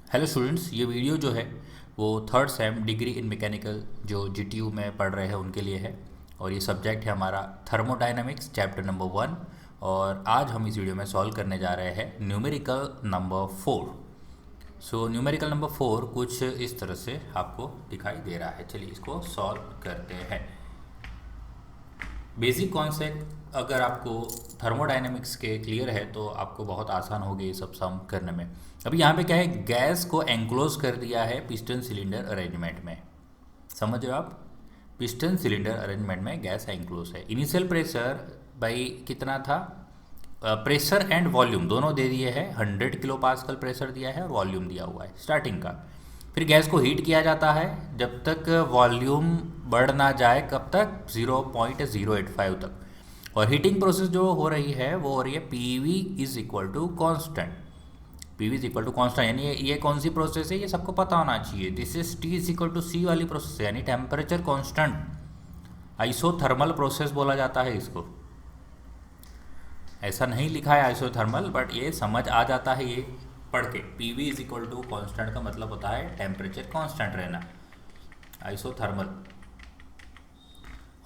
Hello students, ये video जो है वो third same degree in mechanical जो जीटीयू में पढ़ रहे हैं उनके लिए है। और ये सब्जेक्ट है हमारा थर्मोडायनामिक्स चैप्टर नंबर 1। और आज हम इस वीडियो में सॉल्व करने जा रहे हैं numerical number 4। So numerical number 4 कुछ इस तरह से आपको दिखाई दे रहा है। चलिए इसको सॉल्व करते हैं। बेसिक कॉन्सेप्ट अगर आपको थर्मोडायनेमिक्स के क्लियर है तो आपको बहुत आसान होगी ये सब सम करने में। अभी यहाँ पे क्या है, गैस को एंक्लोज कर दिया है पिस्टन सिलेंडर अरेंजमेंट में। समझ रहे हो आप? पिस्टन सिलेंडर अरेंजमेंट में गैस एंक्लोज है। इनिशियल प्रेशर भाई कितना था? प्रेशर एंड वॉल्यूम दोनों दे दिए हैं। 100 किलो पास्कल प्रेशर दिया है और वॉल्यूम दिया हुआ है स्टार्टिंग का। फिर गैस को हीट किया जाता है जब तक वॉल्यूम बढ़ ना जाए, कब तक? 0.085 तक। और हीटिंग प्रोसेस जो हो रही है वो हो रही है P V is equal to constant. P V is equal to constant यानी ये कौन सी प्रोसेस है, ये सबको पता होना चाहिए। This is T is equal to C वाली प्रोसेस है, यानी टेम्परेचर कॉन्स्टेंट। आइसोथर्मल प्रोसेस बोला जाता है इसको। ऐसा नहीं लिखा है आइसोथर्मल, बट ये समझ आ जाता है ये पढ़ के। P V is equal to constant का मतलब होता है टेम्परेचर कांस्टेंट रहना, आइसोथर्मल।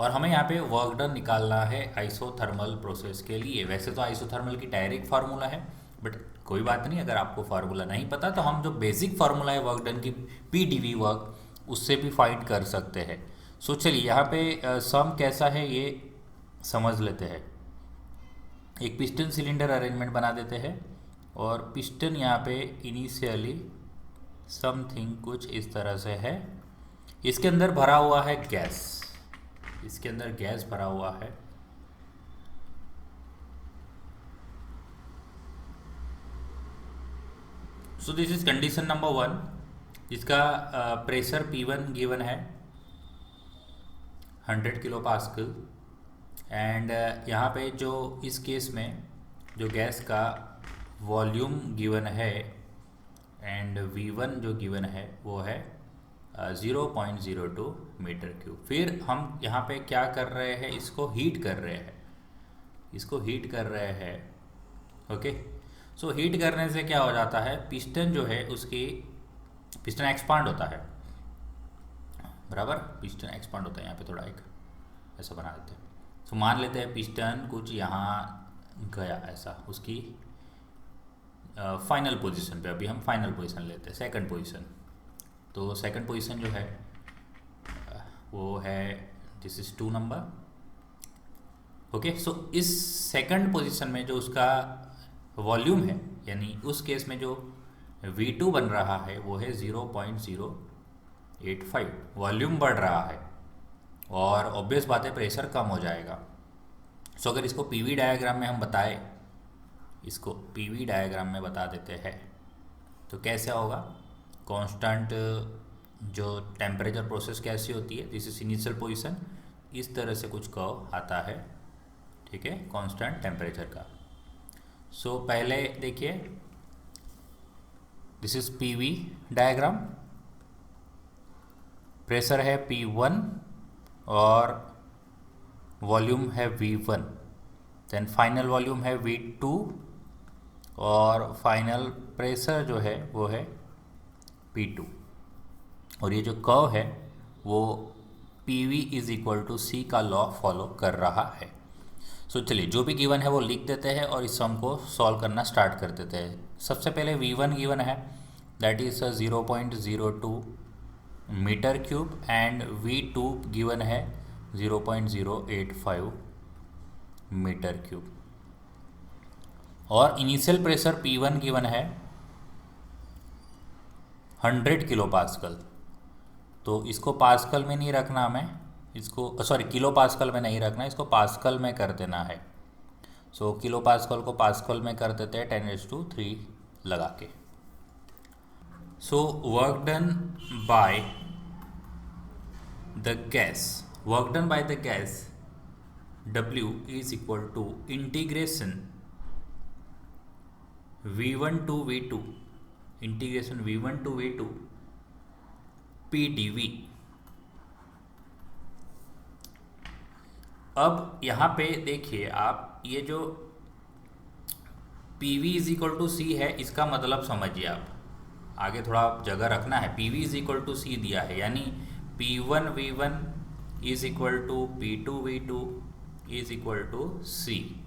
और हमें यहाँ पे वर्क डन निकालना है आइसोथर्मल प्रोसेस के लिए। वैसे तो आइसोथर्मल की डायरेक्ट फार्मूला है, बट कोई बात नहीं, अगर आपको फार्मूला नहीं पता तो हम जो बेसिक फार्मूला है वर्क डन की, पी डी वी वर्क, उससे भी फाइंड कर सकते हैं। सो चलिए यहाँ पे सम कैसा है ये समझ लेते हैं। एक पिस्टन सिलेंडर अरेंजमेंट बना देते हैं और पिस्टन यहाँ पे इनिशियली समथिंग कुछ इस तरह से है। इसके अंदर भरा हुआ है गैस, इसके अंदर गैस भरा हुआ है। So this is condition number 1। इसका प्रेशर P1 गिवन है 100 किलो पास्कल। एंड यहाँ पे जो इस केस में जो गैस का वॉल्यूम गिवन है एंड V1 जो गिवन है वो है 0.02 मीटर क्यूब। फिर हम यहाँ पे क्या कर रहे हैं, इसको हीट कर रहे हैं, इसको हीट कर रहे हैं। ओके, सो हीट करने से क्या हो जाता है, पिस्टन जो है उसकी पिस्टन एक्सपांड होता है, बराबर। पिस्टन एक्सपांड होता है। यहाँ पे थोड़ा एक ऐसा बना देते हैं। तो मान लेते हैं पिस्टन कुछ यहाँ गया ऐसा, उसकी फाइनल पोजीशन पे। अभी हम फाइनल पोजीशन लेते हैं, सेकंड पोजीशन। तो सेकंड पोजीशन जो है वो है दिस इज 2 नंबर। ओके, सो इस सेकंड पोजीशन में जो उसका वॉल्यूम है, यानी उस केस में जो V2 बन रहा है वो है 0.085। वॉल्यूम बढ़ रहा है और ऑब्वियस बात है प्रेशर कम हो जाएगा। सो अगर इसको पीवी डायग्राम में हम बताएं, इसको पीवी डायग्राम में बता देते हैं तो कैसे होगा। कांस्टेंट जो टेम्परेचर प्रोसेस कैसी होती है, दिस इज इनिशियल पोजीशन, इस तरह से कुछ कर्व आता है, ठीक है, कांस्टेंट टेम्परेचर का। सो पहले देखिए, this is PV diagram. Pressure है P1 और वॉल्यूम है V1। देन फाइनल वॉल्यूम है V2 और फाइनल प्रेशर जो है वो है P2। और ये जो कर्व है वो PV is equal to C का लॉ फॉलो कर रहा है। सो चलिए जो भी गिवन है वो लिख देते हैं और इस सम को सॉल्व करना स्टार्ट कर देते हैं। सबसे पहले V1 गिवन है, that is 0.02 meter cube and V2 given है 0.085 मीटर क्यूब। और इनिशियल प्रेशर P1 गिवन है 100 किलो पास्कल। तो इसको पास्कल में नहीं रखना हमें, इसको सॉरी किलो पास्कल में नहीं रखना, इसको पास्कल में कर देना है। सो किलो पास्कल को पास्कल में कर देते हैं 10⁻³ लगा के। So work done by the gas, work done by the gas W is equal to integration V1 to V2, integration V1 to V2 PdV। अब यहाँ पे देखिए आप, ये जो P V is equal to C है, इसका मतलब समझिए आप। आगे थोड़ा जगह रखना है। P V is equal to C दिया है, यानी P one V one is equal to P two V two is equal to C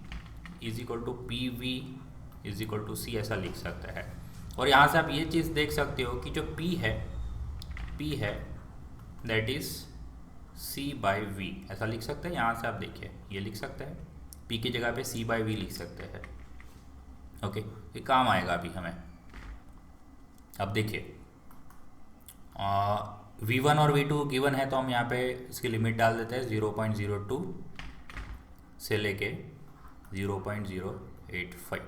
is equal to P V is equal to C, ऐसा लिख सकते हैं। और यहाँ से आप ये चीज़ देख सकते हो कि जो P है that is C by V, ऐसा लिख सकते हैं। यहाँ से आप देखिए ये लिख सकते हैं, P की जगह पे C बाई वी लिख सकते हैं। ओके, ये काम आएगा अभी हमें। अब देखिए V1 और V2 गिवन है, तो हम यहाँ पे इसकी लिमिट डाल देते हैं 0.02 से लेके 0.085।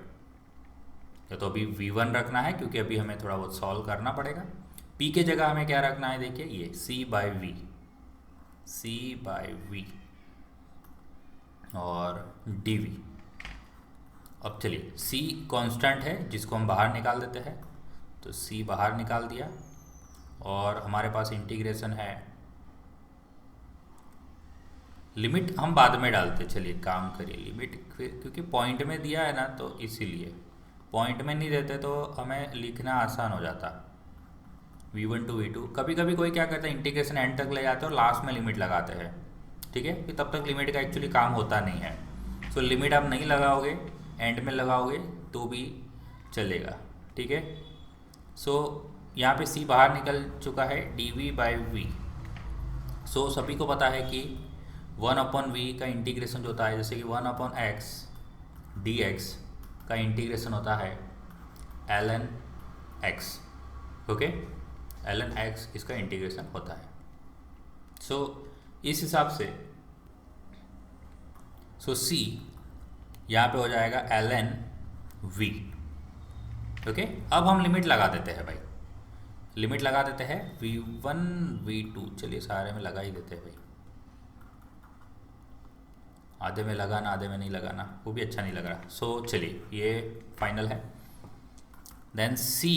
या तो अभी V1 रखना है क्योंकि अभी हमें थोड़ा बहुत सॉल्व करना पड़ेगा। P के जगह हमें क्या रखना है, देखिए ये C बाई वी और dv। अब चलिए C कांस्टेंट है जिसको हम बाहर निकाल देते हैं, तो C बाहर निकाल दिया और हमारे पास इंटीग्रेशन है। लिमिट हम बाद में डालते, चलिए काम करिए लिमिट, क्योंकि पॉइंट में दिया है ना, तो इसीलिए पॉइंट में नहीं देते तो हमें लिखना आसान हो जाता। v1 टू v2, कभी कभी कोई क्या करता है इंटीग्रेशन एंड तक ले जाते हैं और लास्ट में लिमिट लगाते हैं, ठीक है, कि तब तक लिमिट का एक्चुअली काम होता नहीं है। सो लिमिट आप नहीं लगाओगे, एंड में लगाओगे तो भी चलेगा, ठीक है। सो यहाँ पे c बाहर निकल चुका है, dv बाई वी। सो सभी को पता है कि 1/v का इंटीग्रेशन जो होता है, जैसे कि 1/x dx का इंटीग्रेशन होता है ln x, okay, ln x इसका इंटीग्रेशन होता है। सो इस हिसाब से c यहाँ पे हो जाएगा ln v, ओके। अब हम लिमिट लगा देते हैं भाई, लिमिट लगा देते हैं v1 v2, चलिए सारे में लगा ही देते हैं भाई, आधे में लगाना आधे में नहीं लगाना वो भी अच्छा नहीं लग रहा। सो चलिए ये फाइनल है। देन C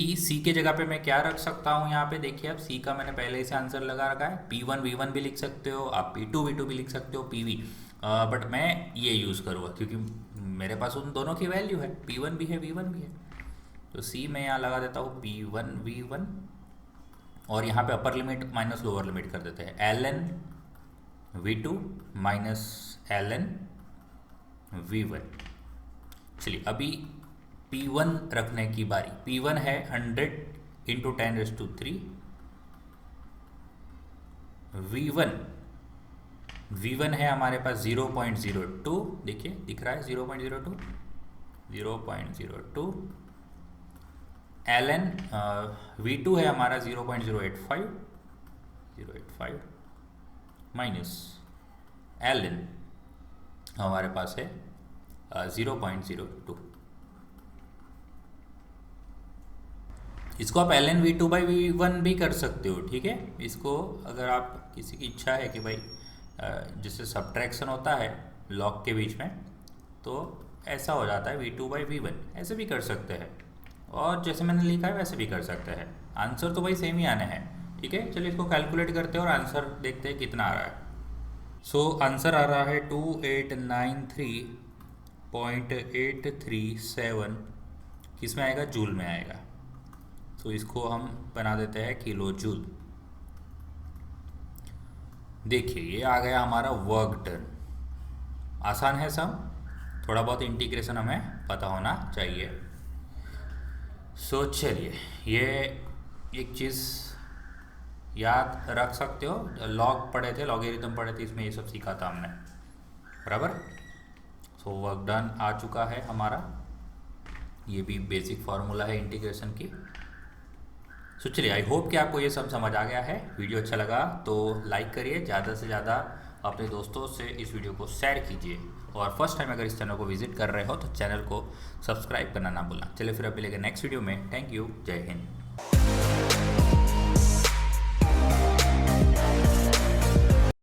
के जगह पे मैं क्या रख सकता हूँ, यहाँ पे देखिए, अब C का मैंने पहले से आंसर लगा रखा है। P1 V1 भी लिख सकते हो आप, P2 V2 भी लिख सकते हो, PV, बट मैं ये यूज़ करूँगा क्योंकि मेरे पास उन दोनों की वैल्यू है, P1 भी है V1 भी है। तो C मैं यहाँ लगा देता हूँ P1 V1 और यहाँ पे upper limit minus lower limit कर देते हैं, ln V2 minus ln V1। चलिए अभी P1 रखने की बारी। P1 है 100 इंटू 10⁻³ V1 है हमारे पास 0.02, देखिए दिख रहा है 0.02 ln V2 है हमारा 0.085 माइनस ln हमारे पास है 0.02। इसको आप ln V2 बाई V1 भी कर सकते हो, ठीक है। इसको अगर आप किसी की इच्छा है कि भाई जिससे सब्ट्रैक्शन होता है लॉग के बीच में, तो ऐसा हो जाता है V2 बाई V1, ऐसे भी कर सकते हैं। और जैसे मैंने लिखा है वैसे भी कर सकते हैं, आंसर तो भाई सेम ही आने हैं, ठीक है। चलिए इसको कैलकुलेट करते हैं और आंसर देखते हैं कितना आ रहा है। सो आंसर आ रहा है 2893.837, किस में आएगा, जूल में आएगा। तो इसको हम बना देते हैं किलो जूल। देखिए ये आ गया हमारा वर्क डन। आसान है सब, थोड़ा बहुत इंटीग्रेशन हमें पता होना चाहिए। सो चलिए ये एक चीज़ याद रख सकते हो, लॉग पढ़े थे, लॉगरिथम पढ़े थे, इसमें ये सब सीखा था हमने, बराबर। सो वर्क डन आ चुका है हमारा, ये भी बेसिक फार्मूला है इंटीग्रेशन की। सो चलिए आई होप कि आपको ये सब समझ आ गया है। वीडियो अच्छा लगा तो लाइक करिए, ज़्यादा से ज़्यादा अपने दोस्तों से इस वीडियो को शेयर कीजिए, और फर्स्ट टाइम अगर इस चैनल को विजिट कर रहे हो तो चैनल को सब्सक्राइब करना ना भूलना। चलिए फिर अब मिलेंगे नेक्स्ट वीडियो में। थैंक यू, जय हिंद।